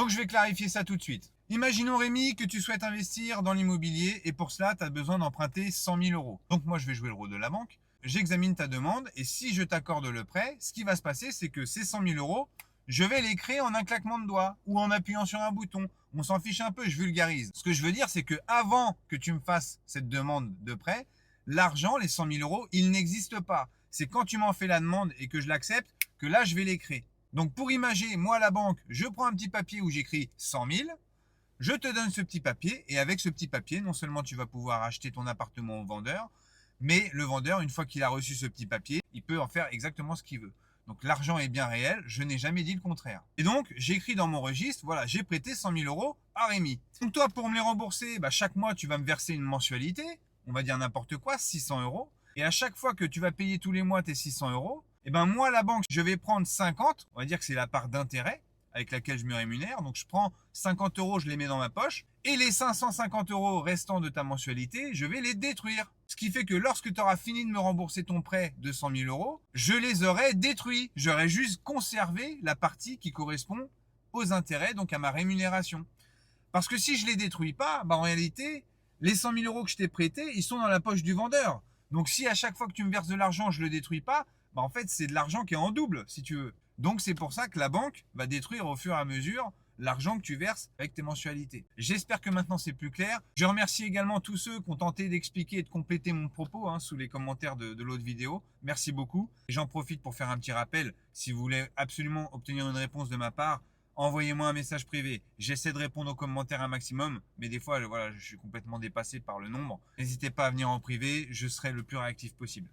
Donc je vais clarifier ça tout de suite. Imaginons Rémi que tu souhaites investir dans l'immobilier et pour cela tu as besoin d'emprunter 100 000 euros. Donc moi je vais jouer le rôle de la banque. J'examine ta demande et si je t'accorde le prêt, ce qui va se passer c'est que ces 100 000 euros, je vais les créer en un claquement de doigts ou en appuyant sur un bouton. On s'en fiche un peu, je vulgarise. Ce que je veux dire c'est que avant que tu me fasses cette demande de prêt, l'argent, les 100 000 euros, il n'existe pas. C'est quand tu m'en fais la demande et que je l'accepte que là je vais les créer. Donc pour imager, moi à la banque, je prends un petit papier où j'écris 100 000, je te donne ce petit papier et avec ce petit papier, non seulement tu vas pouvoir acheter ton appartement au vendeur, mais le vendeur, une fois qu'il a reçu ce petit papier, il peut en faire exactement ce qu'il veut. Donc l'argent est bien réel, je n'ai jamais dit le contraire. Et donc j'écris dans mon registre, voilà, j'ai prêté 100 000 euros à Rémi. Donc toi, pour me les rembourser, chaque mois tu vas me verser une mensualité, on va dire n'importe quoi, 600 euros. Et à chaque fois que tu vas payer tous les mois tes 600 euros, moi, la banque, je vais prendre 50, on va dire que c'est la part d'intérêt avec laquelle je me rémunère. Donc, je prends 50 euros, je les mets dans ma poche. Et les 550 euros restants de ta mensualité, je vais les détruire. Ce qui fait que lorsque tu auras fini de me rembourser ton prêt de 100 000 euros, je les aurai détruits. J'aurais juste conservé la partie qui correspond aux intérêts, donc à ma rémunération. Parce que si je les détruis pas, en réalité, les 100 000 euros que je t'ai prêtés, ils sont dans la poche du vendeur. Donc, si à chaque fois que tu me verses de l'argent, je le détruis pas, en fait, c'est de l'argent qui est en double, si tu veux. Donc, c'est pour ça que la banque va détruire au fur et à mesure l'argent que tu verses avec tes mensualités. J'espère que maintenant c'est plus clair. Je remercie également tous ceux qui ont tenté d'expliquer et de compléter mon propos sous les commentaires de l'autre vidéo. Merci beaucoup. J'en profite pour faire un petit rappel. Si vous voulez absolument obtenir une réponse de ma part, envoyez-moi un message privé. J'essaie de répondre aux commentaires un maximum, mais des fois, voilà, je suis complètement dépassé par le nombre. N'hésitez pas à venir en privé, je serai le plus réactif possible.